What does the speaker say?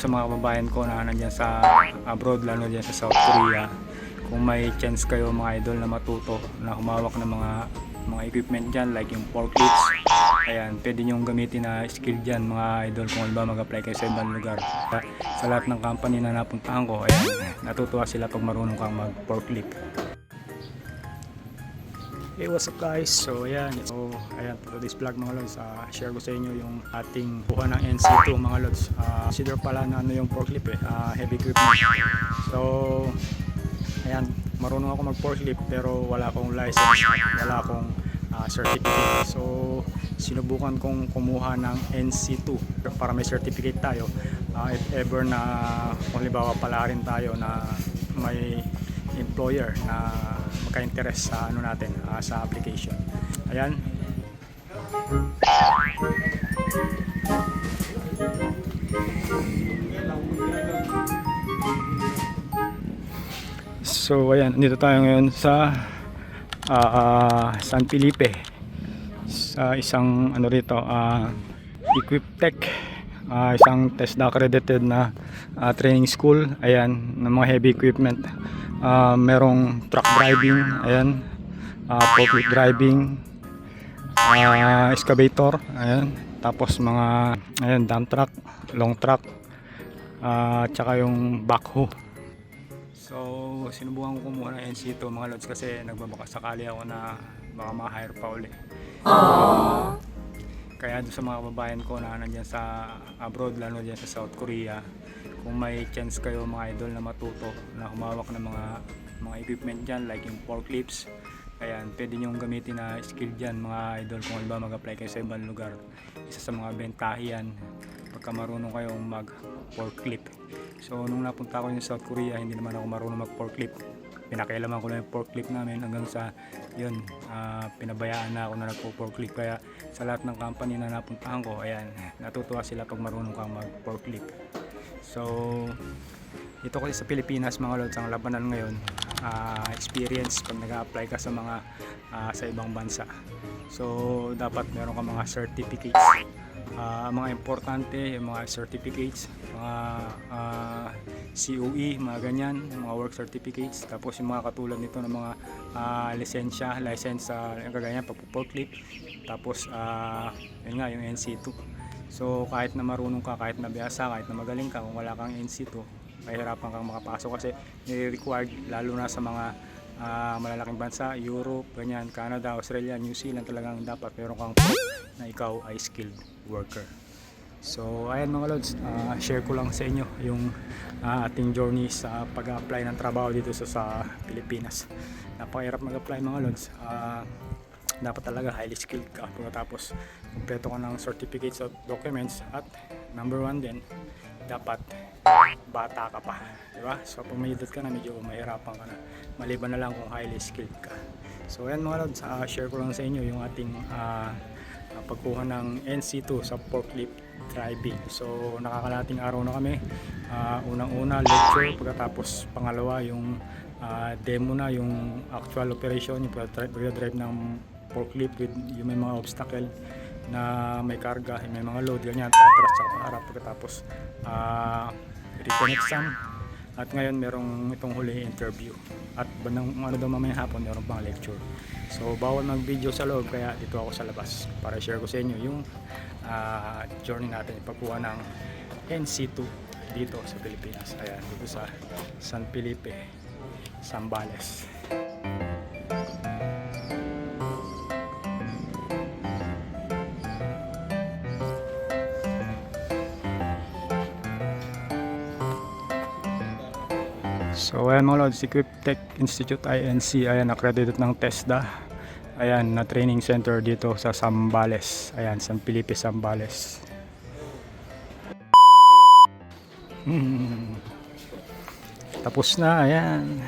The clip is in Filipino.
Sa mga kababayan ko na nandyan sa abroad, lalo dyan sa South Korea, kung may chance kayo mga idol na matuto na humawak ng mga equipment dyan like yung forklifts, ayan, pwede nyong gamitin na skill dyan mga idol kung halimbawa mag-apply kayo sa ibang lugar. Sa lahat ng company na napuntahan ko, ayan, natutuwa sila pag marunong kang mag-forklift. Hey, what's up guys? So ayan, for this vlog mga lods, share ko sa inyo yung ating buha ng NC2 mga lods. Consider pala na ano yung forklift heavy equipment. So ayan, marunong ako mag forklift pero wala akong license, wala akong certificate. So sinubukan kong kumuha ng NC2 para may certificate tayo. If ever na kung halimbawa pala rin tayo na may employer na magka-interest sa ano natin, sa application. Ayan. So ayan, dito tayo ngayon sa San Felipe, sa isang ano rito, Equiptech, isang TESDA accredited na training school. Ayan, ng mga heavy equipment. Merong truck driving, ayan, forklift driving, excavator, ayan, tapos mga ayan, dump truck, long truck, tsaka yung backhoe. So sinubukan ko kumuha ng NC2 mga lods kasi nagbabaka sakali ako na baka ma-hire pa uli. Kaya doon sa mga kababayan ko na nandyan sa abroad, lalo dyan sa South Korea, kung may chance kayo mga idol na matuto na humawak ng mga equipment dyan like yung forklifts, ayan, pwede nyong gamitin na skill dyan mga idol kung halimbawa mag-apply kayo sa ibang lugar. Isa sa mga bentahiyan pagka marunong kayong mag forklift. So nung napunta ako sa South Korea, hindi naman ako marunong mag forklift. Pinakailaman ko lang yung forklift namin hanggang sa yun, pinabayaan na ako na nagpo-forklift. Kaya sa lahat ng company na napuntahan ko, ayan, natutuwa sila pag marunong kang mag forklift. So ito kasi sa Pilipinas mga lods, ang labanan ngayon, experience pag nag-a-apply ka sa mga sa ibang bansa. So dapat meron ka mga certificates, mga importante yung mga certificates, mga COE, mga ganyan, mga work certificates. Tapos yung mga katulad nito ng mga license kaganyan pag forklift. Tapos yun nga yung NC2. So kahit na marunong ka, kahit na biyasa, kahit na magaling ka, kung wala kang NC2, mahirapan kang makapasok kasi required, lalo na sa mga malalaking bansa, Europe, ganyan, Canada, Australia, New Zealand, talagang dapat meron kang proof na ikaw ay skilled worker. So ayan mga lods, share ko lang sa inyo yung ating journey sa pag-apply ng trabaho dito sa Pilipinas. Napakahirap mag-apply mga lods. Dapat talaga highly skilled ka, pagkatapos kumpleto ka ng certificates of documents, at number one din, dapat bata ka pa, diba? So pag may edad ka na, medyo mahirapan ka na, maliban na lang kung highly skilled ka. So ayan mga lods, share ko lang sa inyo yung ating pagkuha ng NC2 sa forklift driving. So nakakalating araw na kami. Unang-una lecture, pagkatapos pangalawa yung demo na, yung actual operation, yung pag-drive ng forklift with yung may mga obstacle na may karga, may mga load, ganyan, patras sa harap. Pagkatapos written exam, at ngayon merong itong huli interview, at bandang ano daw mamaya hapon meron pang lecture. So bawal mag video sa loob, kaya dito ako sa labas para share ko sa inyo yung journey natin, pagkuha ng NC2 dito sa Pilipinas. Ayan, dito sa San Felipe, Zambales. So ayan mga lods, Equiptech Institute INC, ayan, accredited ng TESDA. Ayan, na training center dito sa Zambales. Ayan, San Felipe, Zambales. Tapos na, ayan.